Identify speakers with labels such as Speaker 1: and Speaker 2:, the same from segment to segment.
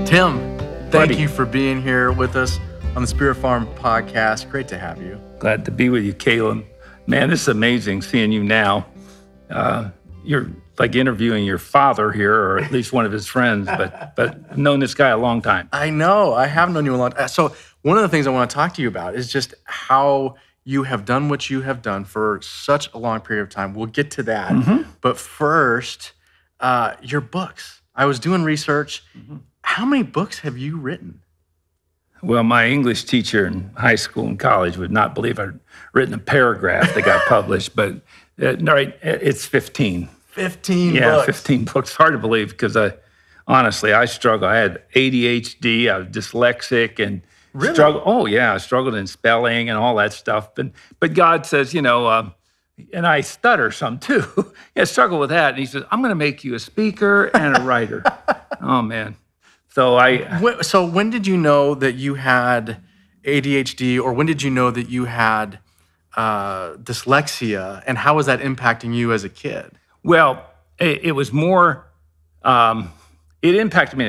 Speaker 1: Tim, thank
Speaker 2: Buddy.
Speaker 1: you for being here with us on the Spirit Farm podcast. Great to have you.
Speaker 2: Glad to be with you, Caleb. Man, this is amazing seeing you now. You're like interviewing your father here, or at least one of his friends, but I've known this guy a long time.
Speaker 1: I know. I have known you a long time. So one of the things I want to talk to you about is just how you have done what you have done for such a long period of time. We'll get to that.
Speaker 2: Mm-hmm.
Speaker 1: But first, your books. I was doing research.
Speaker 2: Mm-hmm.
Speaker 1: How many books have you written?
Speaker 2: Well, my English teacher in high school and college would not believe I'd written a paragraph that got published, but it's 15.
Speaker 1: 15
Speaker 2: Yeah,
Speaker 1: books.
Speaker 2: 15 books. Hard to believe because honestly, I struggle. I had ADHD, I was dyslexic, and
Speaker 1: Really?
Speaker 2: I struggled in spelling and all that stuff. But God says, and I stutter some too. I struggle with that. And he says, I'm going to make you a speaker and a writer. Oh, man. So
Speaker 1: So when did you know that you had ADHD, or when did you know that you had dyslexia, and how was that impacting you as a kid?
Speaker 2: Well, it was more, it impacted me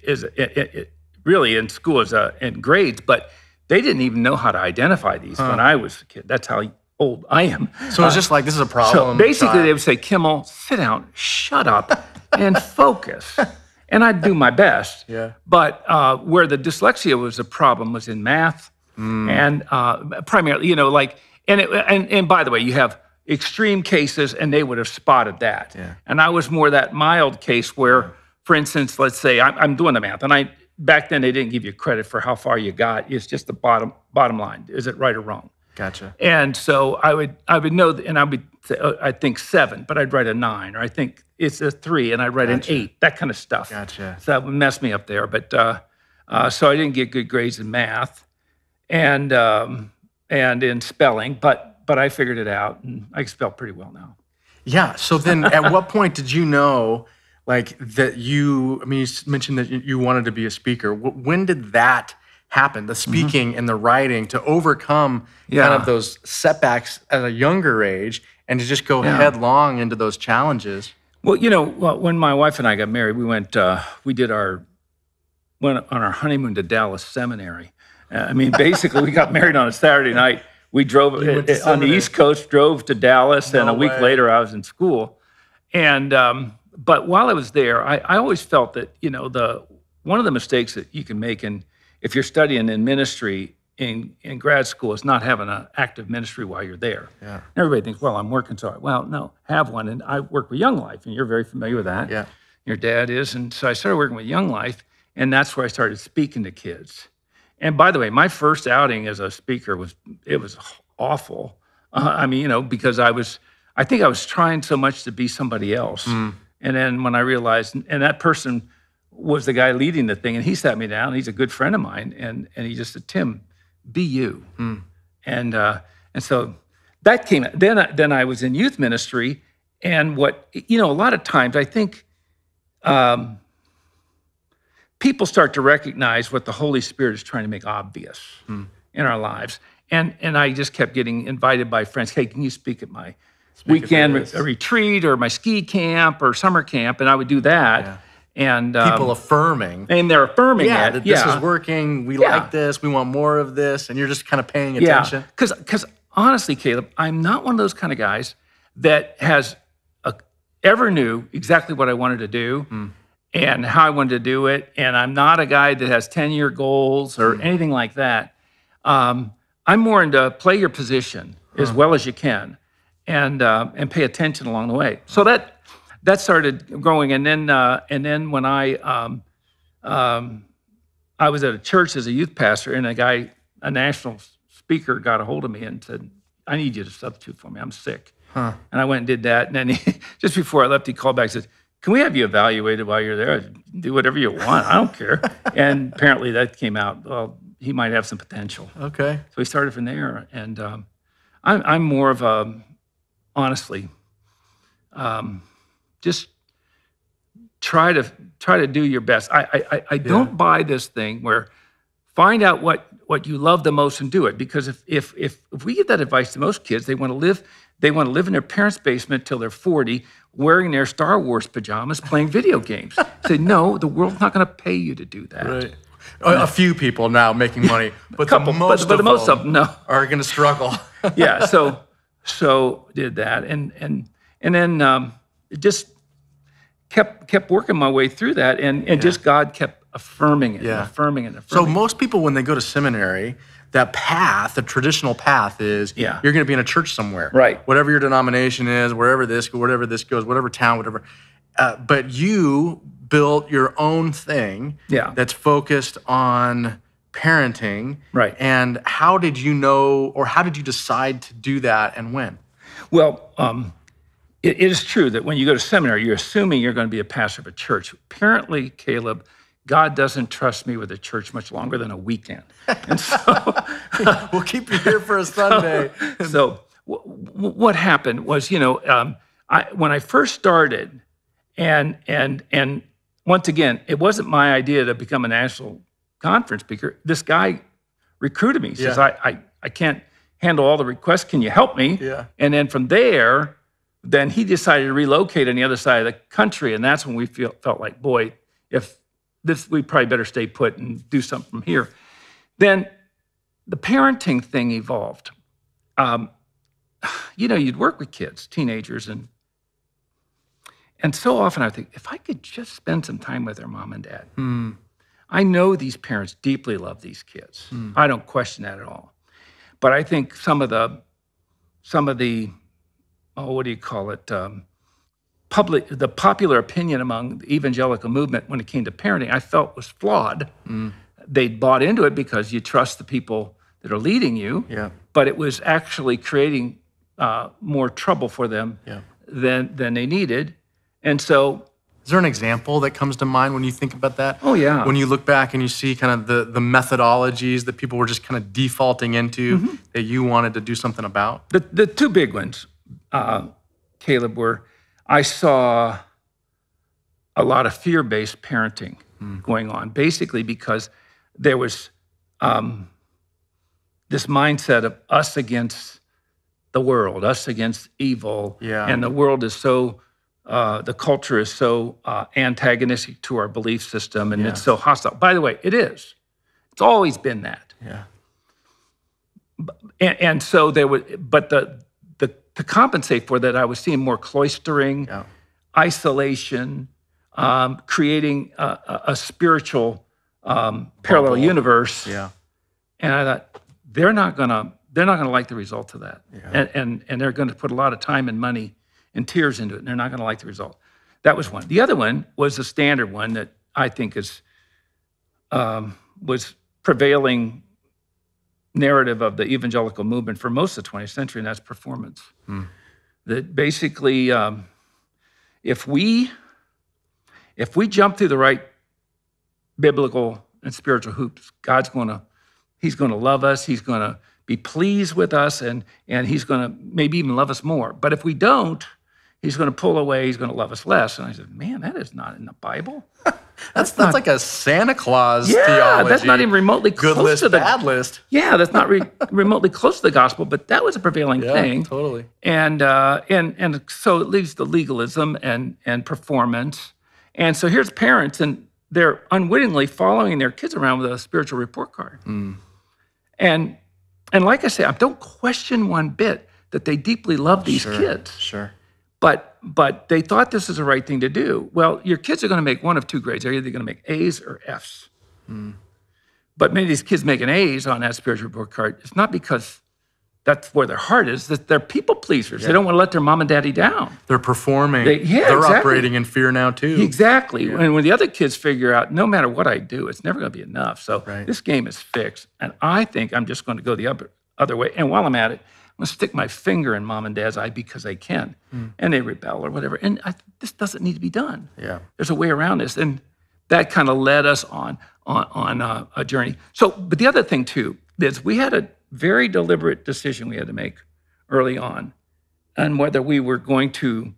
Speaker 2: as a kid, really in school in grades, but they didn't even know how to identify these when I was a kid. That's how old I am.
Speaker 1: So it's just like, this is a
Speaker 2: So
Speaker 1: problem.
Speaker 2: basically,
Speaker 1: child.
Speaker 2: they would say, Kimmel, sit down, shut up, and focus. And I'd do my best.
Speaker 1: Yeah.
Speaker 2: But where the dyslexia was a problem was in math, and primarily, and by the way, you have extreme cases, and they would have spotted that.
Speaker 1: Yeah.
Speaker 2: And I was more that mild case where, for instance, let's say I'm doing the math, and back then they didn't give you credit for how far you got. It's just the bottom line. Is it right or wrong?
Speaker 1: Gotcha.
Speaker 2: And so I would know, and I would say, I think 7, but I'd write a 9, or I think it's a 3, and I'd write an 8, that kind of stuff.
Speaker 1: Gotcha.
Speaker 2: So that would mess me up there. But so I didn't get good grades in math and in spelling, but I figured it out, and I spell pretty well now.
Speaker 1: Yeah. So then at what point did you know, that you mentioned that you wanted to be a speaker. When did that happen, the speaking and the writing, to overcome kind of those setbacks at a younger age and to just go headlong into those challenges?
Speaker 2: Well, when my wife and I got married, we went on our honeymoon to Dallas Seminary. Basically, we got married on a Saturday night. We drove
Speaker 1: went to
Speaker 2: on the
Speaker 1: seminary.
Speaker 2: East Coast, drove to Dallas, and a week
Speaker 1: way.
Speaker 2: later I was in school. And but while I was there, I always felt that one of the mistakes that you can make if you're studying in ministry in grad school is not having an active ministry while you're there.
Speaker 1: Yeah.
Speaker 2: Everybody thinks, well, I'm working so hard. Well, no, have one. And I work with Young Life, and you're very familiar with that.
Speaker 1: Yeah.
Speaker 2: Your dad is. And so I started working with Young Life, and that's where I started speaking to kids. And by the way, my first outing as a speaker was awful. Because I think I was trying so much to be somebody else. And then when I realized, and that person was the guy leading the thing, and he sat me down. He's a good friend of mine, and he just said, "Tim, be you." And so that came. Then I was in youth ministry, and a lot of times I think people start to recognize what the Holy Spirit is trying to make obvious in our lives. And I just kept getting invited by friends. Hey, can you speak at my weekend retreat or my ski camp or summer camp? And I would do that.
Speaker 1: Yeah.
Speaker 2: And
Speaker 1: People affirming.
Speaker 2: and they're affirming
Speaker 1: Yeah,
Speaker 2: it.
Speaker 1: that this is working. We like this. We want more of this. And you're just kind of paying attention.
Speaker 2: Because honestly, Caleb, I'm not one of those kind of guys that has ever knew exactly what I wanted to do and how I wanted to do it. And I'm not a guy that has 10-year goals or anything like that. I'm more into play your position as well as you can and pay attention along the way. So that started growing. And then when I was at a church as a youth pastor, and a national speaker got a hold of me and said, "I need you to substitute for me. I'm sick." And I went and did that. And then just before I left, he called back and said, "Can we have you evaluated while you're there? Do whatever you want. I don't care." And apparently that came out, well, he might have some potential.
Speaker 1: Okay.
Speaker 2: So we started from there. And I'm more of a, honestly, just try to do your best. I don't buy this thing where find out what you love the most and do it. Because if we give that advice to most kids, they want to live in their parents' basement till they're 40, wearing their Star Wars pajamas, playing video games. Say, no, the world's not going to pay you to do that.
Speaker 1: Right. A few people now making money, but
Speaker 2: Couple,
Speaker 1: the most of them
Speaker 2: no.
Speaker 1: are going to struggle.
Speaker 2: Yeah, so did that, and then it just kept working my way through that, and just God kept affirming it, and affirming it, and affirming
Speaker 1: So most people, when they go to seminary, that path, the traditional path is you're going to be in a church somewhere.
Speaker 2: Right.
Speaker 1: Whatever your denomination is, whatever this goes, whatever town, whatever. But you built your own thing that's focused on parenting.
Speaker 2: Right.
Speaker 1: And how did you know, or how did you decide to do that, and when?
Speaker 2: Well, it is true that when you go to seminary, you're assuming you're going to be a pastor of a church. Apparently, Caleb, God doesn't trust me with a church much longer than a weekend. And so
Speaker 1: we'll keep you here for a Sunday.
Speaker 2: So what happened was, when I first started, and once again, it wasn't my idea to become a national conference speaker. This guy recruited me. He says, I can't handle all the requests. Can you help me?
Speaker 1: Yeah.
Speaker 2: And then from there, then he decided to relocate on the other side of the country. And that's when we felt like, boy, we probably better stay put and do something from here. Then the parenting thing evolved. You'd work with kids, teenagers, and so often I think, if I could just spend some time with their mom and dad. I know these parents deeply love these kids. I don't question that at all. But I think some of the what do you call it? The popular opinion among the evangelical movement when it came to parenting, I felt was flawed. They'd bought into it because you trust the people that are leading you, but it was actually creating more trouble for them than they needed. And so,
Speaker 1: is there an example that comes to mind when you think about that?
Speaker 2: Oh, yeah.
Speaker 1: When you look back and you see kind of the methodologies that people were just kind of defaulting into that you wanted to do something about?
Speaker 2: The two big ones, Caleb, were I saw a lot of fear-based parenting going on, basically because there was this mindset of us against the world, us against evil, and the world is so... the culture is so antagonistic to our belief system, and it's so hostile. By the way, it is. It's always been that.
Speaker 1: Yeah.
Speaker 2: And so there was, but to compensate for that, I was seeing more cloistering, isolation, creating a spiritual parallel universe.
Speaker 1: Yeah.
Speaker 2: And I thought they're not gonna like the result of that, and they're going to put a lot of time and money and tears into it, and they're not going to like the result. That was one. The other one was the standard one that I think was prevailing narrative of the evangelical movement for most of the 20th century, and that's performance. That basically, if we jump through the right biblical and spiritual hoops, He's going to love us. He's going to be pleased with us, and He's going to maybe even love us more. But if we don't, He's going to pull away. He's going to love us less. And I said, man, that is not in the Bible.
Speaker 1: That's like a Santa Claus theology.
Speaker 2: Yeah, that's not even remotely
Speaker 1: good
Speaker 2: close
Speaker 1: list,
Speaker 2: to the
Speaker 1: bad list.
Speaker 2: Yeah, that's not remotely close to the gospel. But that was a prevailing thing.
Speaker 1: Totally.
Speaker 2: And so it leads to legalism and performance. And so here's parents, and they're unwittingly following their kids around with a spiritual report card. And like I say, I don't question one bit that they deeply love these kids.
Speaker 1: Sure.
Speaker 2: But they thought this is the right thing to do. Well, your kids are going to make one of two grades. They're either going to make A's or F's. But many of these kids making A's on that spiritual report card, it's not because that's where their heart is, that they're people pleasers. They don't want to let their mom and daddy down.
Speaker 1: They're performing. They're
Speaker 2: exactly.
Speaker 1: operating in fear now too.
Speaker 2: Exactly. And when the other kids figure out, no matter what I do, it's never going to be enough. So this game is fixed. And I think I'm just going to go the other way. And while I'm at it, I'm going to stick my finger in mom and dad's eye because I can. And they rebel or whatever. And this doesn't need to be done.
Speaker 1: Yeah.
Speaker 2: There's a way around this. And that kind of led us on a journey. So, but the other thing too is we had a very deliberate decision we had to make early on whether we were going to,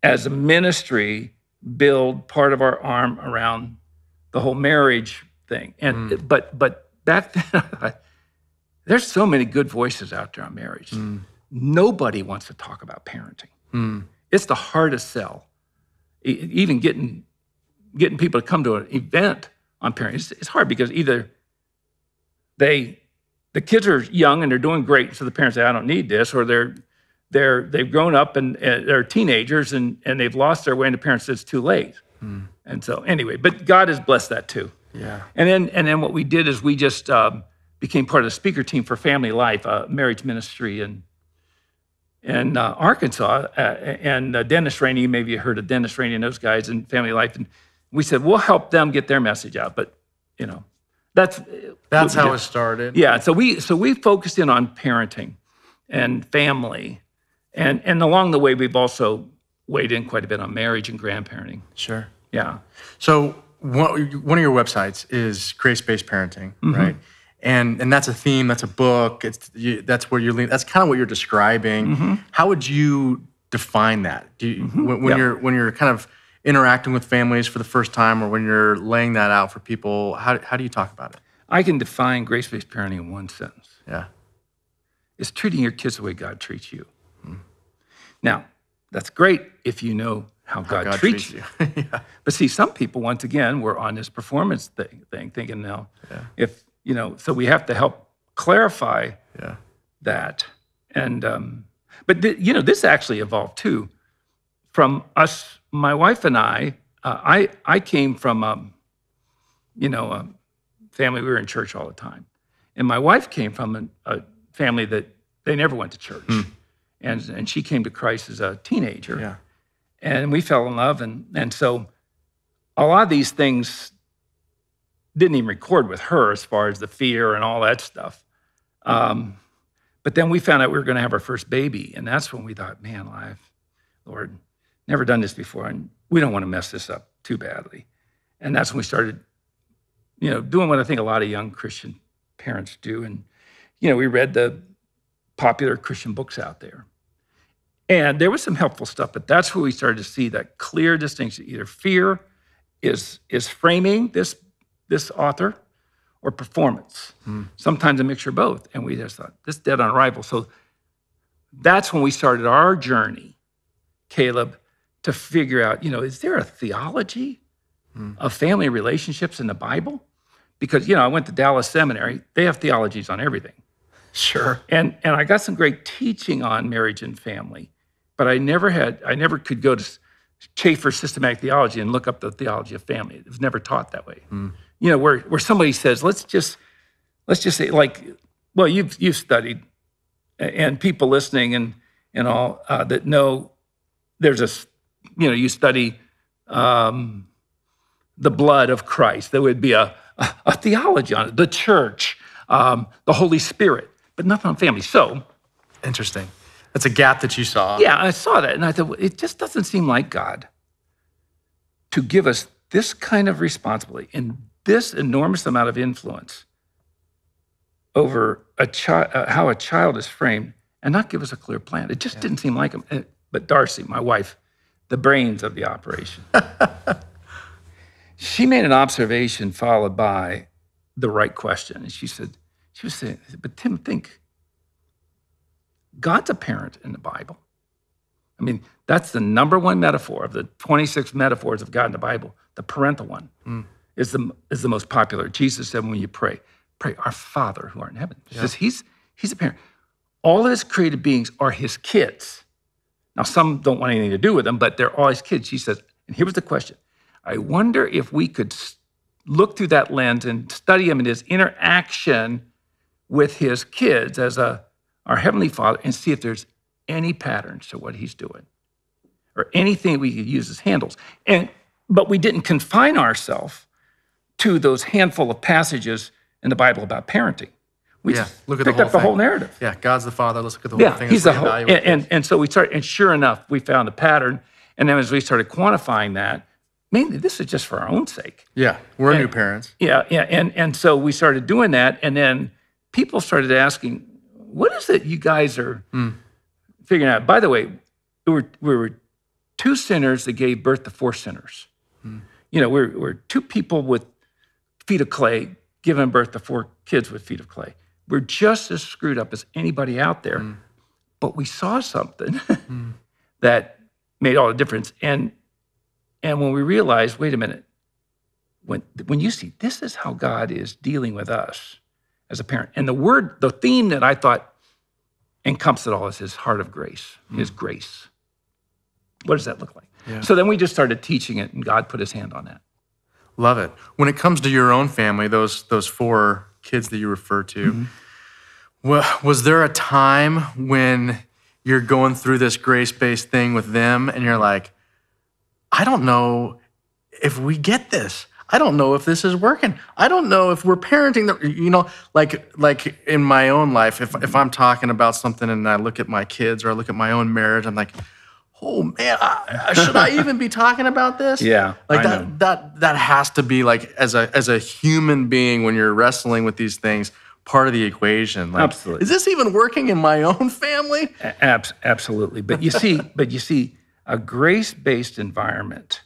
Speaker 2: as a ministry, build part of our arm around the whole marriage thing. And but back then, I thought, there's so many good voices out there on marriage. Nobody wants to talk about parenting. It's the hardest sell. Even getting people to come to an event on parenting, it's hard because either the kids are young and they're doing great, so the parents say, I don't need this, or they've grown up and they're teenagers and they've lost their way, and the parents say it's too late. And so anyway, but God has blessed that too.
Speaker 1: Yeah.
Speaker 2: And then what we did is we just became part of the speaker team for Family Life, marriage ministry in Arkansas, and Dennis Rainey. Maybe you heard of Dennis Rainey and those guys in Family Life. And we said, we'll help them get their message out. But, that's
Speaker 1: how it started.
Speaker 2: Yeah, so we focused in on parenting and family. And along the way, we've also weighed in quite a bit on marriage and grandparenting.
Speaker 1: Sure.
Speaker 2: Yeah.
Speaker 1: So one of your websites is grace-based parenting, right? And that's a theme, that's a book. That's where you're leaning. That's kind of what you're describing. How would you define that? When you're kind of interacting with families for the first time, or when you're laying that out for people, how do you talk about it?
Speaker 2: I can define grace-based parenting in one sentence.
Speaker 1: Yeah.
Speaker 2: It's treating your kids the way God treats you. Now, that's great if you know how God treats you.
Speaker 1: Yeah.
Speaker 2: But see, some people, once again, were on this performance thing thinking, now, if, so we have to help clarify that. And, but this actually evolved too. From us, my wife and I came from, a family, we were in church all the time. And my wife came from a family that they never went to church. And she came to Christ as a teenager.
Speaker 1: Yeah.
Speaker 2: And we fell in love. And so a lot of these things didn't even record with her as far as the fear and all that stuff. But then we found out we were going to have our first baby. And that's when we thought, man, Lord, never done this before. And we don't want to mess this up too badly. And that's when we started, doing what I think a lot of young Christian parents do. And, we read the popular Christian books out there. And there was some helpful stuff, but that's where we started to see that clear distinction. Either fear is framing this author, or performance. Sometimes a mixture of both. And we just thought, this is dead on arrival. So that's when we started our journey, Caleb, to figure out, is there a theology of family relationships in the Bible? Because, I went to Dallas Seminary. They have theologies on everything.
Speaker 1: Sure.
Speaker 2: And I got some great teaching on marriage and family, but I never could go to Schaeffer's systematic theology and look up the theology of family. It was never taught that way. Where somebody says, let's just say, like, well, you've studied, and people listening and all that know there's you study the blood of Christ. There would be a theology on it, the church, the Holy Spirit, but nothing on family. So
Speaker 1: interesting. That's a gap that you saw.
Speaker 2: Yeah, I saw that, and I thought, well, it just doesn't seem like God to give us this kind of responsibility and this enormous amount of influence over how a child is framed, and not give us a clear plan. It just didn't seem like him. But Darcy, my wife, the brains of the operation, she made an observation followed by the right question. And she was saying, but Tim, think, God's a parent in the Bible. I mean, that's the number one metaphor of the 26 metaphors of God in the Bible. The parental one is the most popular. Jesus said, when you pray, our Father who art in heaven. He says he's a parent. All of his created beings are his kids. Now, some don't want anything to do with them, but they're all his kids. She says, and here was the question. I wonder if we could look through that lens and study him in his interaction with his kids as our Heavenly Father, and see if there's any patterns to what he's doing or anything we could use as handles. But we didn't confine ourselves to those handful of passages in the Bible about parenting. We just
Speaker 1: look at
Speaker 2: picked
Speaker 1: the whole
Speaker 2: up the
Speaker 1: thing.
Speaker 2: whole narrative.
Speaker 1: Yeah, God's the Father. Let's look at the whole thing.
Speaker 2: He's the whole. And so we started, and sure enough, we found a pattern. And then as we started quantifying that, mainly this is just for our own sake.
Speaker 1: Yeah, we're new parents.
Speaker 2: Yeah. And so we started doing that, and then people started asking, what is it you guys are figuring out? By the way, we were two sinners that gave birth to four sinners. We're two people with feet of clay given birth to 4 kids with feet of clay. We're just as screwed up as anybody out there, but we saw something that made all the difference. And when we realized, wait a minute, when you see this is how God is dealing with us as a parent, and the theme that I thought encompassed it all is his heart of grace, his grace. What does that look like?
Speaker 1: Yeah.
Speaker 2: So then we just started teaching it, and God put his hand on that.
Speaker 1: Love it. When it comes to your own family, those 4 kids that you refer to, was there a time when you're going through this grace-based thing with them and you're like, I don't know if we get this. I don't know if this is working. I don't know if we're parenting like in my own life, if I'm talking about something and I look at my kids or I look at my own marriage, I'm like, oh man, should I even be talking about this?
Speaker 2: Yeah,
Speaker 1: like that has to be like as a human being when you're wrestling with these things, part of the equation. Like,
Speaker 2: absolutely.
Speaker 1: Is this even working in my own family?
Speaker 2: Absolutely. But you see, a grace-based environment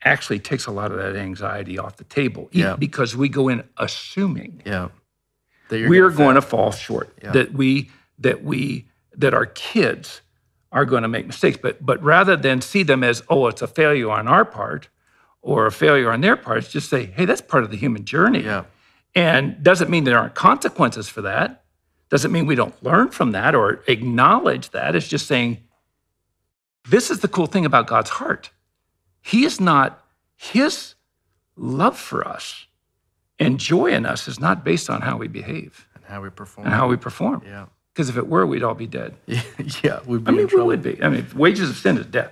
Speaker 2: actually takes a lot of that anxiety off the table, because we go in assuming
Speaker 1: that
Speaker 2: we're going to fall short,
Speaker 1: Yeah.
Speaker 2: that our kids are going to make mistakes, but rather than see them as, oh, it's a failure on our part or a failure on their part, just say, hey, that's part of the human journey.
Speaker 1: Yeah.
Speaker 2: And doesn't mean there aren't consequences for that. Doesn't mean we don't learn from that or acknowledge that. It's just saying, this is the cool thing about God's heart. His love for us and joy in us is not based on how we behave
Speaker 1: And how we perform.
Speaker 2: Yeah. Because if it were, we'd all be dead.
Speaker 1: Yeah, we'd be
Speaker 2: I mean,
Speaker 1: in trouble.
Speaker 2: we would be. I mean, wages of sin is death.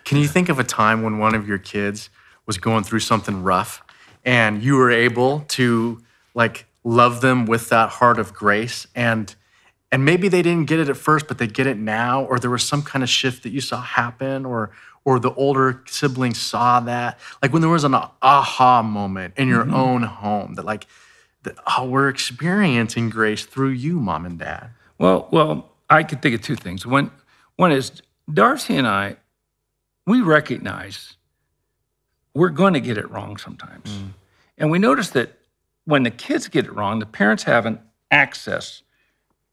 Speaker 1: Can you think of a time when one of your kids was going through something rough and you were able to like love them with that heart of grace, and maybe they didn't get it at first, but they get it now, or there was some kind of shift that you saw happen, or the older siblings saw that, like when there was an aha moment in your own home that we're experiencing grace through you, Mom and Dad.
Speaker 2: Well, I could think of 2 things. One is Darcy and I, we recognize we're going to get it wrong sometimes. And we notice that when the kids get it wrong, the parents haven't access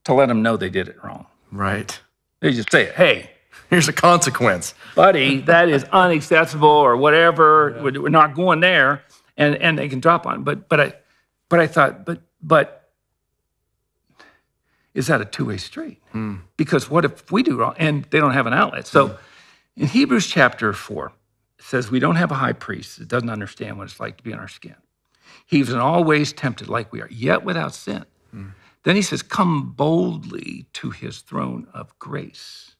Speaker 2: to let them know they did it wrong.
Speaker 1: Right.
Speaker 2: They just say, hey,
Speaker 1: here's a consequence.
Speaker 2: Buddy, that is unacceptable or whatever. Yeah. We're not going there. And they can drop on. But I thought, but is that a 2-way street? Because what if we do wrong and they don't have an outlet? So in Hebrews chapter 4, it says we don't have a high priest that doesn't understand what it's like to be in our skin. He was in all ways tempted like we are, yet without sin. Then he says, come boldly to his throne of grace.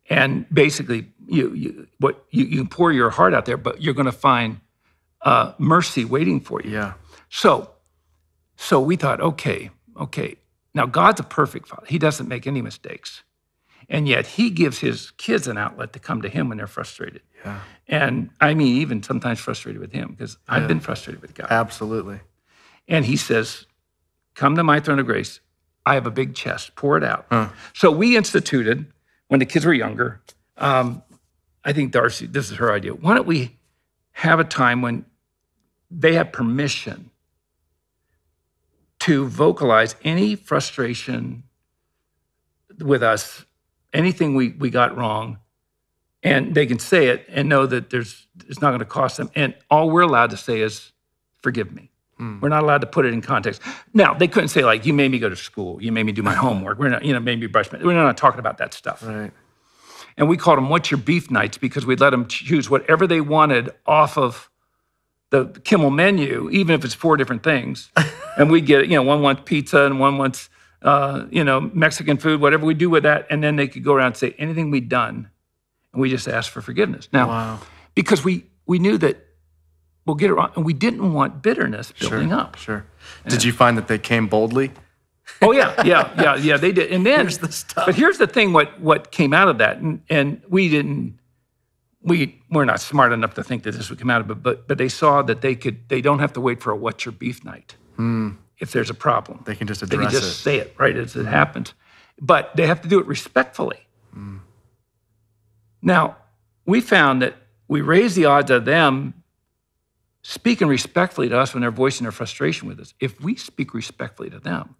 Speaker 2: And basically, you can pour your heart out there, but you're going to find mercy waiting for you.
Speaker 1: Yeah.
Speaker 2: So we thought, okay. Now, God's a perfect Father. He doesn't make any mistakes. And yet he gives his kids an outlet to come to him when they're frustrated.
Speaker 1: Yeah.
Speaker 2: And I mean, even sometimes frustrated with him, because I've been frustrated with God.
Speaker 1: Absolutely.
Speaker 2: And he says, come to my throne of grace. I have a big chest. Pour it out. So we instituted, when the kids were younger, I think Darcy, this is her idea. Why don't we have a time when they have permission to vocalize any frustration with us, anything we got wrong, and they can say it and know that it's not going to cost them. And all we're allowed to say is, forgive me. We're not allowed to put it in context. Now, they couldn't say, like, you made me go to school. You made me do my homework. We're not, made me brush my... We're not talking about that stuff.
Speaker 1: Right.
Speaker 2: And we called them, what's your beef nights? Because we'd let them choose whatever they wanted off of the Kimmel menu, even if it's 4 different things. And we get, one wants pizza and one wants, Mexican food, whatever we do with that. And then they could go around and say anything we'd done. And we just asked for forgiveness. Now, because we knew that we'll get it wrong. And we didn't want bitterness building up.
Speaker 1: Sure. Did you find that they came boldly?
Speaker 2: Oh, yeah, they did. And then,
Speaker 1: here's the stuff.
Speaker 2: But here's the thing, what came out of that, and we're not smart enough to think that this would come out of it, but they saw that they don't have to wait for a what's your beef night. If there's a problem.
Speaker 1: They can just address it.
Speaker 2: They can just say it, right, as it happens. But they have to do it respectfully. Now, we found that we raised the odds of them speaking respectfully to us when they're voicing their frustration with us, if we speak respectfully to them,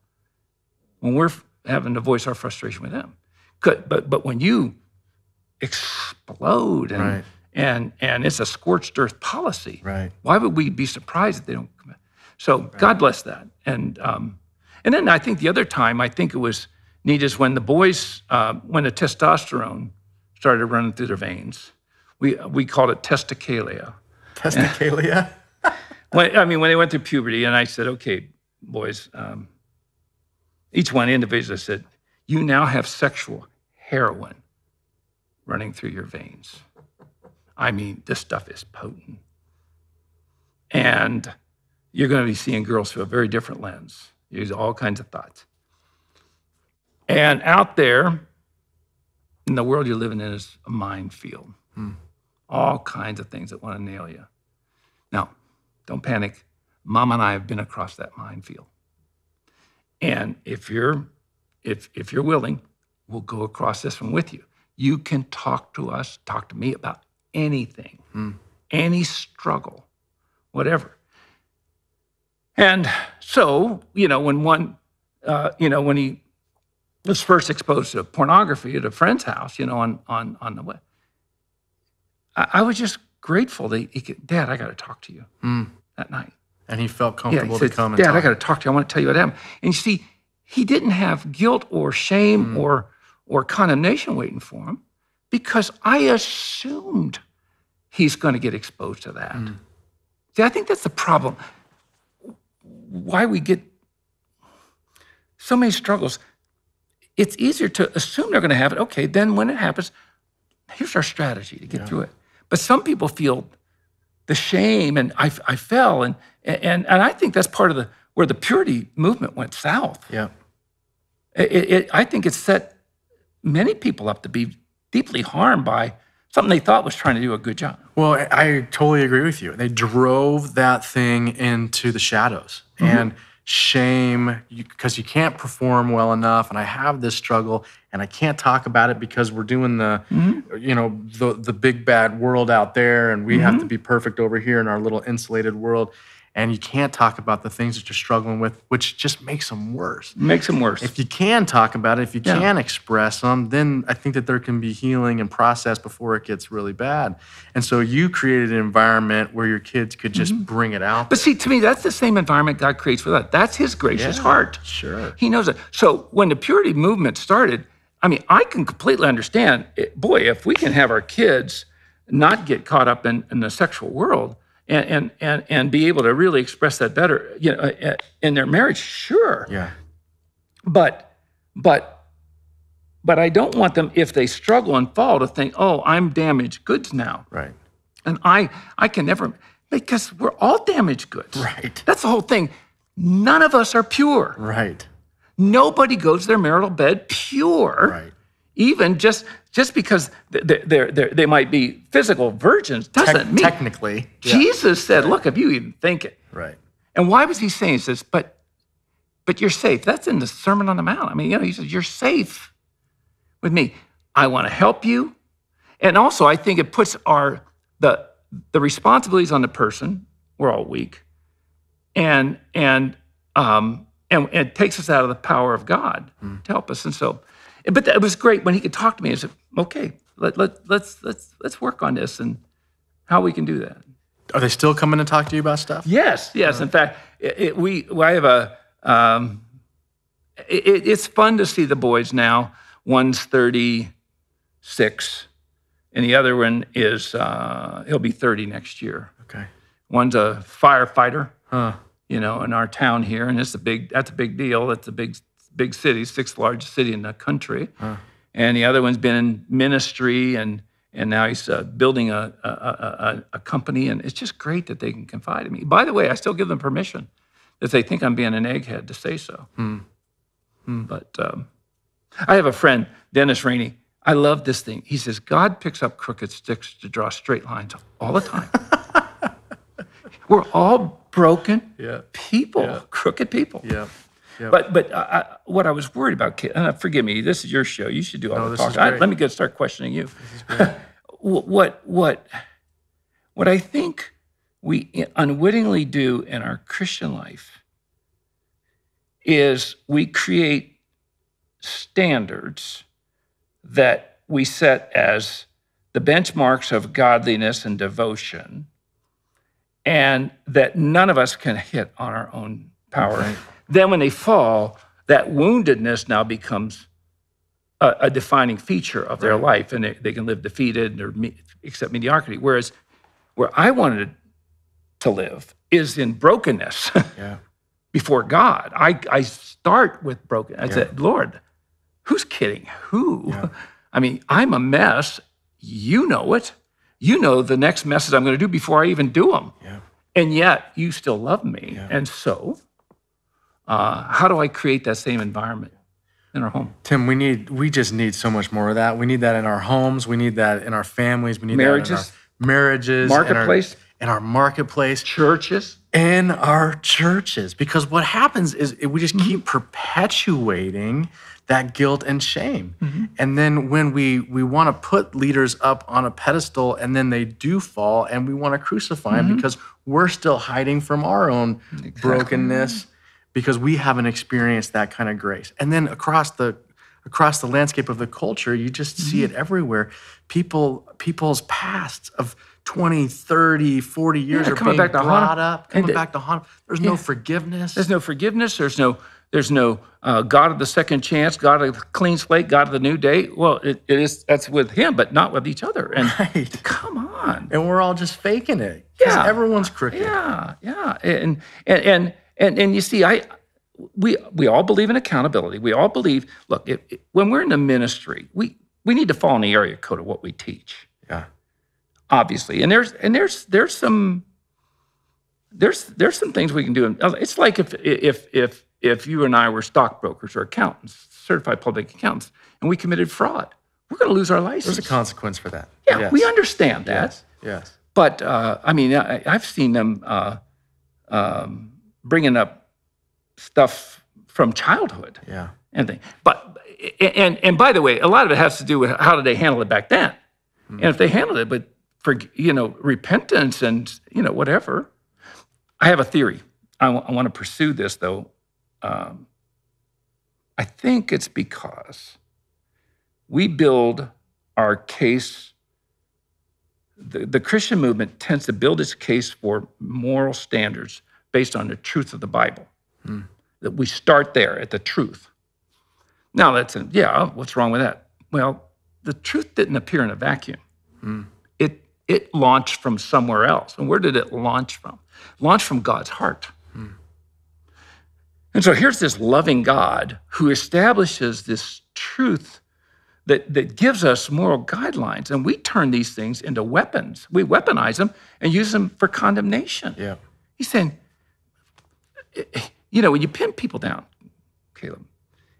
Speaker 2: when we're having to voice our frustration with them, but when you explode
Speaker 1: Right.
Speaker 2: and it's a scorched earth policy,
Speaker 1: Right.
Speaker 2: why would we be surprised that they don't come? So God bless that. And then I think the other time I think it was neat is when the boys, when the testosterone started running through their veins, we called it testicalia.
Speaker 1: Testicalia?
Speaker 2: When they went through puberty, and I said, okay, boys, each one individually said, you now have sexual heroin running through your veins. I mean, this stuff is potent. And you're going to be seeing girls through a very different lens. Use all kinds of thoughts. And out there, in the world you're living in is a minefield. All kinds of things that want to nail you. Now, don't panic. Mom and I have been across that minefield. And if you're willing, we'll go across this one with you. You can talk to me about anything, any struggle, whatever. And so, when he was first exposed to pornography at a friend's house, on the web, I was just grateful that he could, Dad, I got to talk to you that night.
Speaker 1: And he felt comfortable
Speaker 2: he said,
Speaker 1: to come and
Speaker 2: Dad,
Speaker 1: talk.
Speaker 2: I got to talk to you. I want to tell you what happened. And you see, he didn't have guilt or shame or condemnation waiting for him because I assumed he's going to get exposed to that. See, I think that's the problem. Why we get so many struggles. It's easier to assume they're going to have it. Okay, then when it happens, here's our strategy to get through it. But some people feel the shame, and I fell, and I think that's part of where the purity movement went south.
Speaker 1: Yeah.
Speaker 2: I think it set many people up to be deeply harmed by something they thought was trying to do a good job.
Speaker 1: Well, I totally agree with you. They drove that thing into the shadows. And shame, because you can't perform well enough, and I have this struggle, and I can't talk about it because we're doing the big bad world out there, and we have to be perfect over here in our little insulated world. And you can't talk about the things that you're struggling with, which just makes them worse.
Speaker 2: Makes them worse.
Speaker 1: If you can talk about it, if you can express them, then I think that there can be healing and process before it gets really bad. And so you created an environment where your kids could just bring it out.
Speaker 2: But see, to me, that's the same environment God creates for that. That's his gracious heart.
Speaker 1: Sure.
Speaker 2: He knows it. So when the purity movement started, I mean, I can completely understand, boy, if we can have our kids not get caught up in the sexual world, and be able to really express that better, in their marriage, sure.
Speaker 1: Yeah.
Speaker 2: But I don't want them, if they struggle and fall, to think, oh, I'm damaged goods now.
Speaker 1: Right.
Speaker 2: And I can never, because we're all damaged goods.
Speaker 1: Right.
Speaker 2: That's the whole thing. None of us are pure.
Speaker 1: Right.
Speaker 2: Nobody goes to their marital bed pure.
Speaker 1: Right.
Speaker 2: Even just because they might be physical virgins doesn't mean.
Speaker 1: Technically.
Speaker 2: Jesus said, look, if you even think it.
Speaker 1: Right.
Speaker 2: And why was he saying? He says, but you're safe. That's in the Sermon on the Mount. I mean, he says, you're safe with me. I want to help you. And also, I think it puts the responsibilities on the person. We're all weak. And it takes us out of the power of God to help us. And so, but it was great when he could talk to me and say, okay, let's work on this and how we can do that.
Speaker 1: Are they still coming to talk to you about stuff?
Speaker 2: Yes. In fact, I have it's fun to see the boys now. One's 36, and the other one is he'll be 30 next year.
Speaker 1: Okay.
Speaker 2: One's a firefighter, in our town here, and that's a big deal. It's a big city, sixth largest city in the country. And the other one's been in ministry, and now he's building a company, and it's just great that they can confide in me. By the way, I still give them permission if they think I'm being an egghead to say so. But I have a friend, Dennis Rainey. I love this thing. He says, God picks up crooked sticks to draw straight lines all the time. We're all broken people, crooked people.
Speaker 1: Yeah. Yep.
Speaker 2: But what I was worried about, forgive me, this is your show. You should do all the talking. Let me start questioning you. What I think we unwittingly do in our Christian life is we create standards that we set as the benchmarks of godliness and devotion, and that none of us can hit on our own power. Right. Then when they fall, that woundedness now becomes a defining feature of their life, and they can live defeated or accept mediocrity. Whereas where I wanted to live is in brokenness before God. I start with broken. I said, Lord, who's kidding? Who? Yeah. I mean, I'm a mess. You know it. You know the next messes I'm going to do before I even do them. Yeah. And yet you still love me. Yeah. And so how do I create that same environment in our home?
Speaker 1: Tim, we just need so much more of that. We need that in our homes. We need that in our families. We need that in our marriages.
Speaker 2: Marketplace.
Speaker 1: In our marketplace.
Speaker 2: Churches.
Speaker 1: In our churches. Because what happens is we just keep perpetuating that guilt and shame. Mm-hmm. And then when we want to put leaders up on a pedestal and then they do fall and we want to crucify them because we're still hiding from our own brokenness because we haven't experienced that kind of grace. And then across the landscape of the culture, you just see it everywhere. People's pasts of 20, 30, 40 years are being brought up, coming back to haunt them. There's no forgiveness.
Speaker 2: There's no forgiveness. There's no God of the second chance, God of the clean slate, God of the new day. Well, that's with him, but not with each other. And come on.
Speaker 1: And we're all just faking it. Yeah. Everyone's crooked.
Speaker 2: Yeah. And you see, we all believe in accountability. We all believe, look, when we're in the ministry, we need to fall in the area code of what we teach.
Speaker 1: Yeah.
Speaker 2: Obviously. And there's some things we can do. It's like if you and I were stockbrokers or accountants, certified public accountants, and we committed fraud, we're going to lose our license.
Speaker 1: There's a consequence for that.
Speaker 2: Yeah, yes. We understand that.
Speaker 1: Yes.
Speaker 2: But I've seen them bringing up stuff from childhood.
Speaker 1: Yeah.
Speaker 2: And things. But and by the way, a lot of it has to do with how did they handle it back then, and if they handled it, but for repentance and whatever. I have a theory. I want to pursue this though. I think it's because we build our case. The Christian movement tends to build its case for moral standards based on the truth of the Bible. That we start there at the truth. Now what's wrong with that? Well, the truth didn't appear in a vacuum. It launched from somewhere else. And where did it launch from? Launched from God's heart. And so here's this loving God who establishes this truth that gives us moral guidelines. And we turn these things into weapons. We weaponize them and use them for condemnation.
Speaker 1: Yeah.
Speaker 2: He's saying, when you pin people down, Caleb,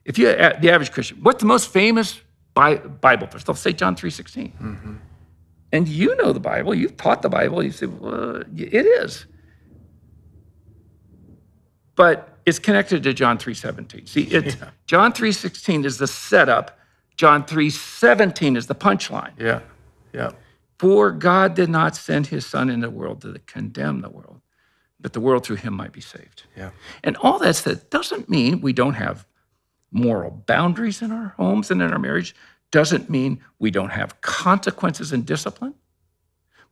Speaker 2: if you're the average Christian, what's the most famous Bible verse? They'll say John 3:16. And you know the Bible. You've taught the Bible. You say, well, it is. But it's connected to John 3:17. See, John 3:16 is the setup. John 3:17 is the punchline.
Speaker 1: Yeah.
Speaker 2: For God did not send his son into the world to condemn the world, but the world through him might be saved.
Speaker 1: Yeah.
Speaker 2: And all that said doesn't mean we don't have moral boundaries in our homes and in our marriage. Doesn't mean we don't have consequences and discipline.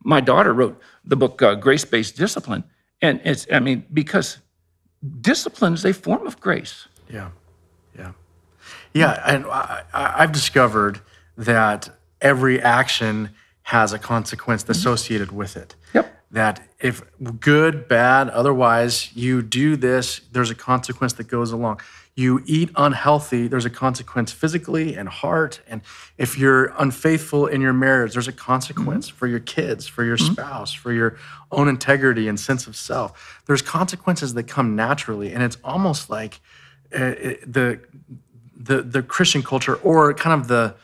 Speaker 2: My daughter wrote the book Grace-Based Discipline, and because discipline is a form of grace.
Speaker 1: Yeah. And I've discovered that every action has a consequence associated with it.
Speaker 2: Yep.
Speaker 1: That if good, bad, otherwise, you do this, there's a consequence that goes along. You eat unhealthy, there's a consequence physically and heart. And if you're unfaithful in your marriage, there's a consequence for your kids, for your spouse, for your own integrity and sense of self. There's consequences that come naturally. And it's almost like the Christian culture, or kind of the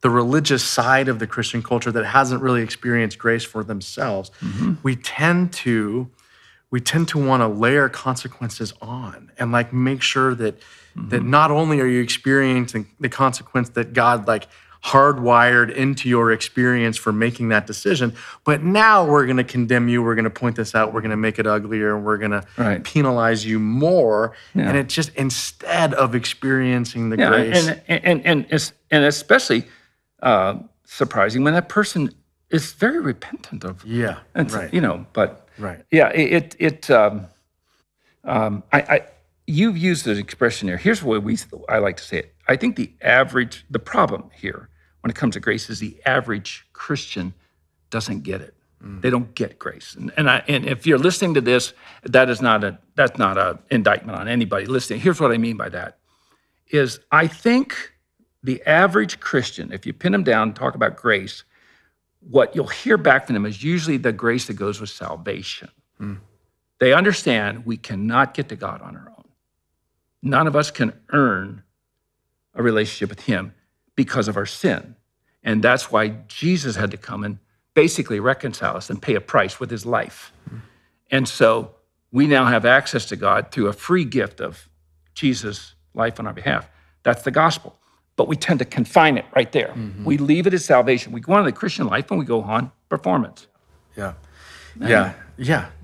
Speaker 1: religious side of the Christian culture that hasn't really experienced grace for themselves, we tend to want to layer consequences on and make sure that not only are you experiencing the consequence that God hardwired into your experience for making that decision. But now we're going to condemn you. We're going to point this out. We're going to make it uglier. And we're going to
Speaker 2: Right.
Speaker 1: penalize you more.
Speaker 2: Yeah.
Speaker 1: And it just, instead of experiencing the
Speaker 2: Yeah,
Speaker 1: grace.
Speaker 2: and especially surprising when that person is very repentant of.
Speaker 1: Yeah,
Speaker 2: And
Speaker 1: right.
Speaker 2: but
Speaker 1: Right.
Speaker 2: yeah, you've used the expression here. Here's the way I like to say it. I think the problem here when it comes to grace is the average Christian doesn't get it. They don't get grace. And if you're listening to this, that's not a indictment on anybody listening. Here's what I mean by that is I think the average Christian, if you pin them down and talk about grace, what you'll hear back from them is usually the grace that goes with salvation. They understand we cannot get to God on our own. None of us can earn a relationship with him because of our sin. And that's why Jesus had to come and basically reconcile us and pay a price with his life. And so we now have access to God through a free gift of Jesus' life on our behalf. That's the gospel. But we tend to confine it right there. We leave it as salvation. We go on to the Christian life and we go on performance.
Speaker 1: Yeah.
Speaker 2: And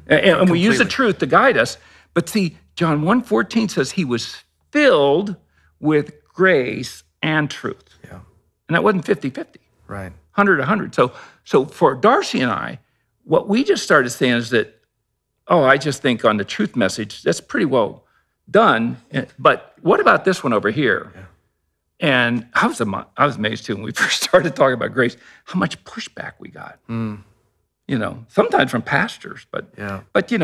Speaker 1: Completely.
Speaker 2: we use the truth to guide us. But see, John 1:14 says he was filled with grace and truth.
Speaker 1: Yeah.
Speaker 2: And that wasn't 50-50,
Speaker 1: Right.
Speaker 2: 100-100. So for Darcy and I, what we just started saying is that, I just think on the truth message, that's pretty well done. But what about this one over here?
Speaker 1: Yeah.
Speaker 2: And I was amazed too when we first started talking about grace, how much pushback we got. Sometimes from pastors, but I think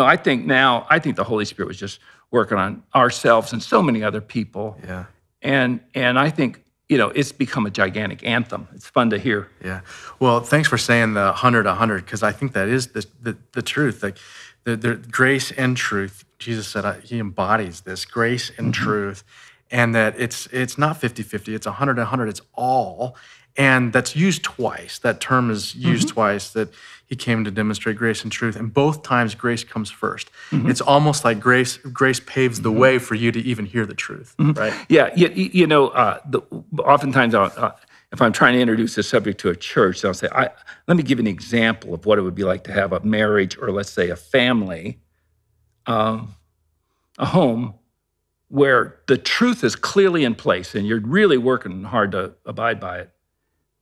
Speaker 2: the Holy Spirit was just working on ourselves and so many other people.
Speaker 1: Yeah.
Speaker 2: And I think, it's become a gigantic anthem. It's fun to hear.
Speaker 1: Yeah. Well, thanks for saying the 100-100, because I think that is the truth. Like the grace and truth. Jesus said he embodies this grace and truth, and that it's not 50-50. It's 100-100. It's all. And that's used twice. That term is used twice, that he came to demonstrate grace and truth. And both times grace comes first. It's almost like grace paves the way for you to even hear the truth, right?
Speaker 2: Yeah, oftentimes if I'm trying to introduce this subject to a church, I'll say, let me give you an example of what it would be like to have a marriage, or let's say a family, a home where the truth is clearly in place and you're really working hard to abide by it,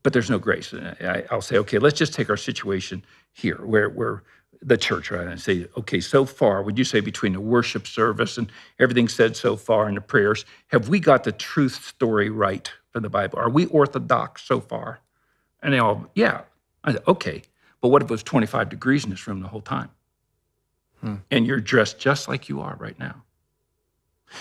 Speaker 2: but there's no grace. And I'll say, okay, let's just take our situation here, where we're the church, right? And I say, okay, so far, would you say between the worship service and everything said so far in the prayers, have we got the truth story right from the Bible? Are we orthodox so far? And they all, yeah. I said, okay, but what if it was 25 degrees in this room the whole time? And you're dressed just like you are right now.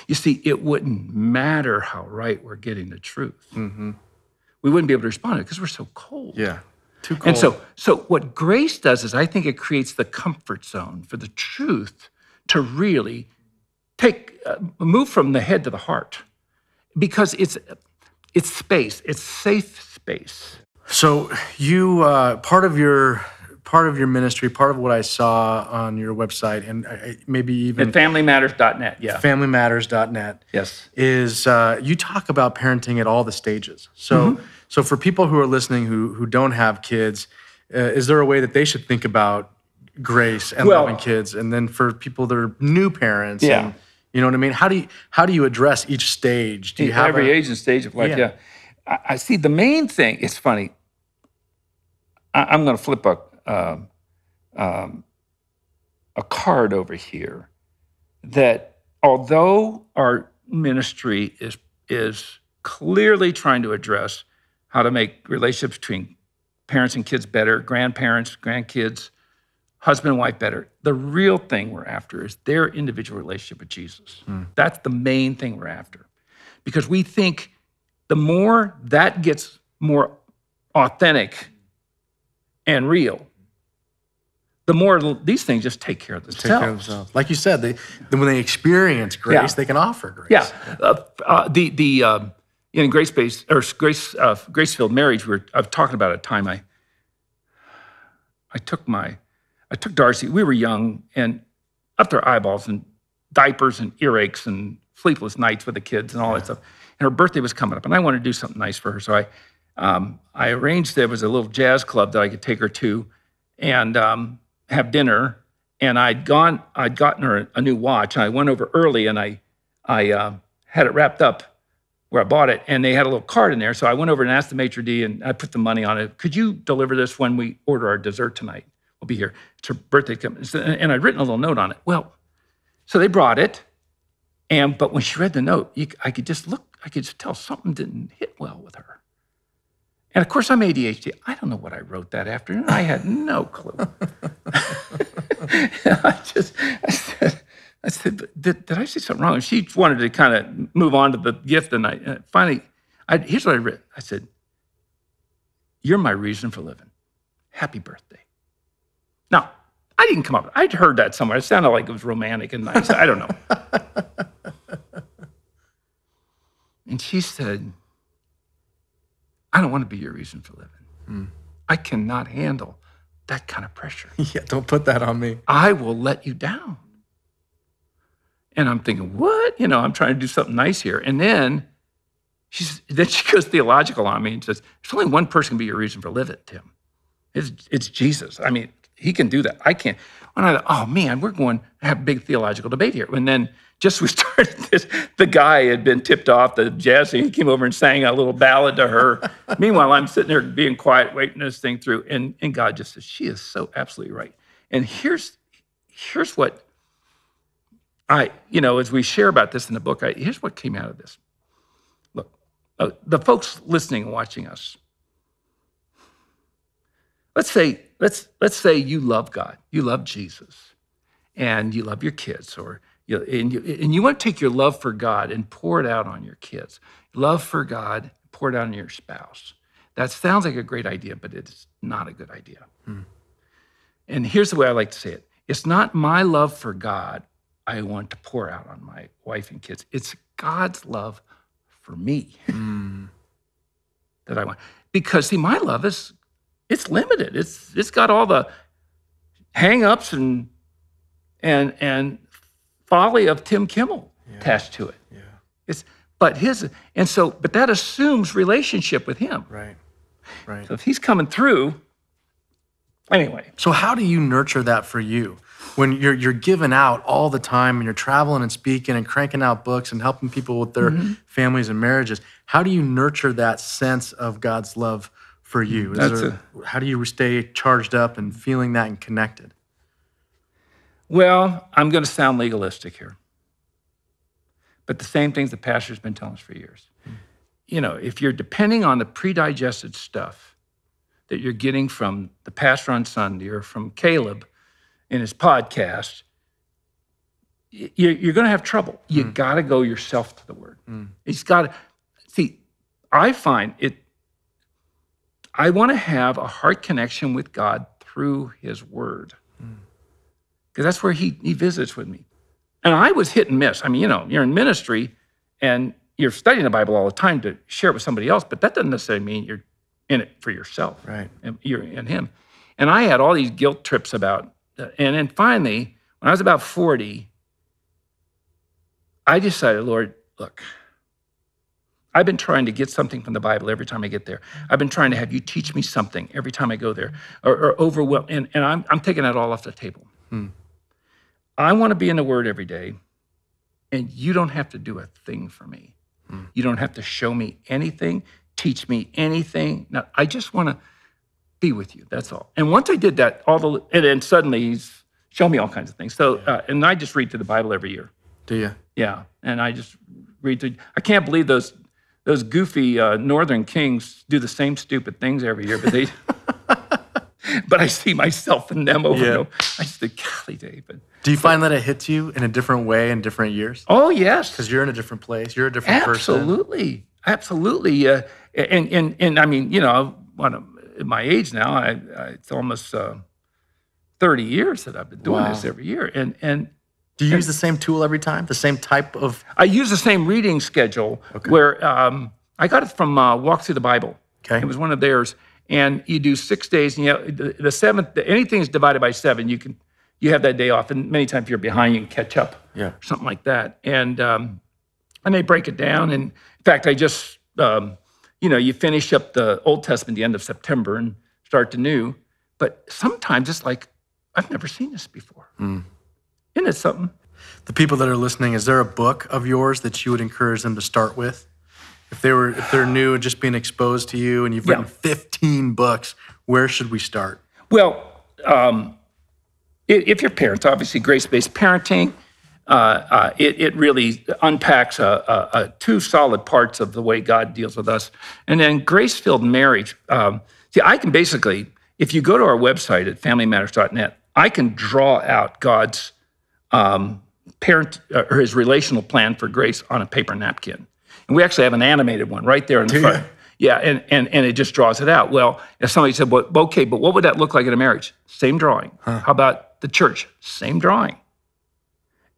Speaker 2: You see, it wouldn't matter how right we're getting the truth. We wouldn't be able to respond to it because we're so cold.
Speaker 1: Yeah, too cold.
Speaker 2: And so what grace does is I think it creates the comfort zone for the truth to really move from the head to the heart, because it's space, it's safe space.
Speaker 1: So you part of your ministry, part of what I saw on your website, and maybe even
Speaker 2: At familymatters.net, yeah.
Speaker 1: familymatters.net,
Speaker 2: Yes.
Speaker 1: is you talk about parenting at all the stages. So so for people who are listening who don't have kids, is there a way that they should think about grace and loving kids? And then for people that are new parents, and, you know what I mean? How do you address each stage? Do you have
Speaker 2: every age and stage of life? Yeah. I see the main thing. It's funny. I'm going to flip a card over here, that although our ministry is clearly trying to address how to make relationships between parents and kids better, grandparents, grandkids, husband and wife better, the real thing we're after is their individual relationship with Jesus. That's the main thing we're after, because we think the more that gets more authentic and real, the more these things just take care of themselves.
Speaker 1: Take care of themselves. Like you said, when they experience grace, they can offer grace.
Speaker 2: Yeah. In grace-filled marriage, I was talking about a time I took Darcy. We were young and up to our eyeballs in diapers and earaches and sleepless nights with the kids and all that stuff. And her birthday was coming up, and I wanted to do something nice for her. So I arranged there was a little jazz club that I could take her to and have dinner. And I'd gotten her a new watch. And I went over early and I had it wrapped up where I bought it. And they had a little card in there. So I went over and asked the maitre d' and I put the money on it. Could you deliver this when we order our dessert tonight? We'll be here. It's her birthday coming. And I'd written a little note on it. Well, so they brought it. But when she read the note, I could just tell something didn't hit well with her. And of course, I'm ADHD. I don't know what I wrote that afternoon. I had no clue. I said, did I say something wrong? And she wanted to kind of move on to the gift. And finally, here's what I wrote. I said, "You're my reason for living. Happy birthday." Now, I didn't come up. I'd heard that somewhere. It sounded like it was romantic and nice. I don't know. And she said, "I don't want to be your reason for living. I cannot handle that kind of pressure.
Speaker 1: Yeah, don't put that on me.
Speaker 2: I will let you down." And I'm thinking, what? I'm trying to do something nice here. And then she goes theological on me and says, "There's only one person can be your reason for living, Tim. It's Jesus. I mean, he can do that. I can't." And I thought, oh man, we're going to have a big theological debate here. And then just we started this, the guy had been tipped off the jazz thing. He came over and sang a little ballad to her. Meanwhile, I'm sitting there being quiet, waiting this thing through. And God just says, she is so absolutely right. And here's what as we share about this in the book, here's what came out of this. Look, the folks listening and watching us, let's say you love God, you love Jesus, and you love your kids, and you want to take your love for God and pour it out on your kids. Love for God, pour it out on your spouse. That sounds like a great idea, but it's not a good idea. And here's the way I like to say it. It's not my love for God I want to pour out on my wife and kids. It's God's love for me that I want. Because, see, my love it's limited. It's got all the hang-ups and folly of Tim Kimmel attached to it. Yeah. But that assumes relationship with him.
Speaker 1: Right.
Speaker 2: So if he's coming through, anyway.
Speaker 1: So how do you nurture that for you? When you're giving out all the time and you're traveling and speaking and cranking out books and helping people with their families and marriages, how do you nurture that sense of God's love for you? How do you stay charged up and feeling that and connected?
Speaker 2: Well, I'm going to sound legalistic here, but the same things the pastor's been telling us for years. If you're depending on the pre-digested stuff that you're getting from the pastor on Sunday or from Caleb in his podcast, you're going to have trouble. You got to go yourself to the Word. He's got to see. I find it. I want to have a heart connection with God through His Word, because that's where He visits with me. And I was hit and miss. I mean, you're in ministry and you're studying the Bible all the time to share it with somebody else, but that doesn't necessarily mean you're in it for yourself.
Speaker 1: Right.
Speaker 2: And you're in Him. And I had all these guilt trips about. And then finally, when I was about 40, I decided, Lord, look, I've been trying to get something from the Bible every time I get there. I've been trying to have you teach me something every time I go there, or overwhelm. And I'm taking that all off the table. I want to be in the Word every day, and you don't have to do a thing for me. You don't have to show me anything, teach me anything. No, I just want to be with you. That's all. And once I did that, and then suddenly He's shown me all kinds of things. So, and I just read through the Bible every year.
Speaker 1: Do you?
Speaker 2: Yeah, and I just read through. I can't believe those goofy Northern kings do the same stupid things every year, but I see myself in them over and over. I just think, golly, David.
Speaker 1: Do you find that it hits you in a different way in different years?
Speaker 2: Oh, yes.
Speaker 1: Because you're in a different place. You're a different person.
Speaker 2: Absolutely. And I mean, at my age now, it's almost 30 years that I've been doing this every year. And
Speaker 1: do you use the same tool every time? The same type of?
Speaker 2: I use the same reading schedule where I got it from Walk Through the Bible.
Speaker 1: Okay.
Speaker 2: It was one of theirs. And you do 6 days, and the seventh, anything is divided by 7, you have that day off. And many times if you're behind, you can catch up, or something like that. And they break it down. And in fact, I just, you finish up the Old Testament the end of September and start the new. But sometimes it's like, I've never seen this before. Isn't it something?
Speaker 1: The people that are listening, is there a book of yours that you would encourage them to start with? If they're new and just being exposed to you, and you've written 15 books, where should we start?
Speaker 2: Well, if you're parents, obviously grace-based parenting, it really unpacks two solid parts of the way God deals with us. And then grace-filled marriage. I can basically, if you go to our website at familymatters.net, I can draw out God's parent or his relational plan for grace on a paper napkin. And we actually have an animated one right there in the front. Yeah, and it just draws it out. Well, if somebody said, well, okay, but what would that look like in a marriage? Same drawing. How about the church? Same drawing.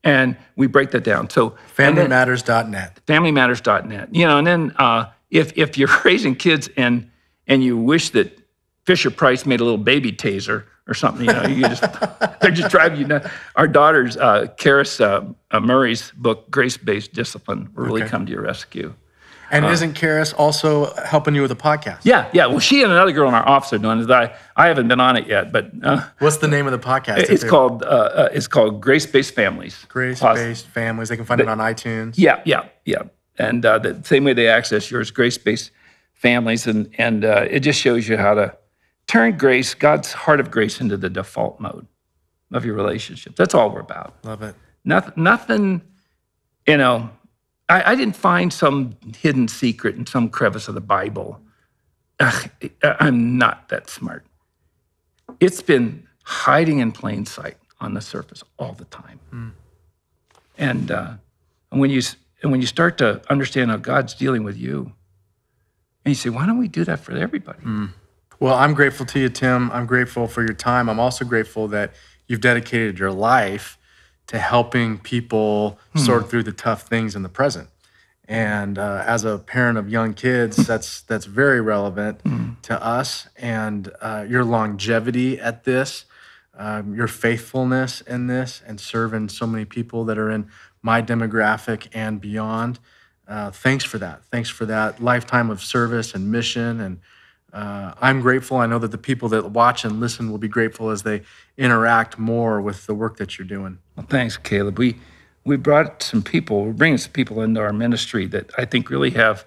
Speaker 2: And we break that down. So
Speaker 1: FamilyMatters.net.
Speaker 2: FamilyMatters.net. And then if you're raising kids and you wish that Fisher Price made a little baby taser or something, they're just driving you nuts. Our daughter's, Karis Murray's book, Grace-Based Discipline, will really come to your rescue.
Speaker 1: And isn't Karis also helping you with a podcast?
Speaker 2: Yeah. Well, she and another girl in our office are doing it. I haven't been on it yet, but
Speaker 1: what's the name of the podcast?
Speaker 2: It's called Grace-Based Families.
Speaker 1: Grace-Based Families. They can find it on iTunes.
Speaker 2: Yeah. And the same way they access yours, Grace-Based Families, and it just shows you how to turn grace, God's heart of grace, into the default mode of your relationship. That's all we're about.
Speaker 1: Love it.
Speaker 2: Nothing. I didn't find some hidden secret in some crevice of the Bible. I'm not that smart. It's been hiding in plain sight on the surface all the time. And when you start to understand how God's dealing with you, and you say, why don't we do that for everybody?
Speaker 1: Well, I'm grateful to you, Tim. I'm grateful for your time. I'm also grateful that you've dedicated your life to helping people sort through the tough things in the present. And as a parent of young kids, that's very relevant to us. And your longevity at this, your faithfulness in this, and serving so many people that are in my demographic and beyond. Thanks for that. Thanks for that lifetime of service and mission. And I'm grateful. I know that the people that watch and listen will be grateful as they interact more with the work that you're doing.
Speaker 2: Well, thanks, Caleb. We brought some people, we're bringing some people into our ministry that I think really have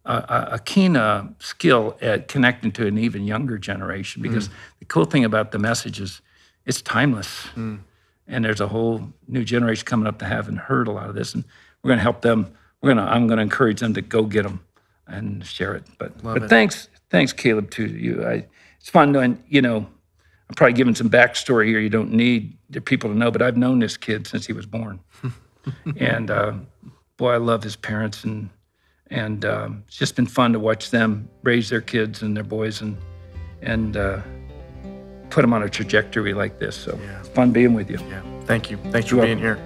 Speaker 2: a keen skill at connecting to an even younger generation, because the cool thing about the message is it's timeless. And there's a whole new generation coming up that haven't heard a lot of this, and we're going to help them. I'm going to encourage them to go get them and share it. But thanks, Caleb, to you. It's fun knowing, I'm probably giving some backstory here you don't need the people to know, but I've known this kid since he was born. And boy, I love his parents, and it's just been fun to watch them raise their kids and their boys and put them on a trajectory like this. So it's fun being with you.
Speaker 1: Yeah. Thank you. Thanks for being here.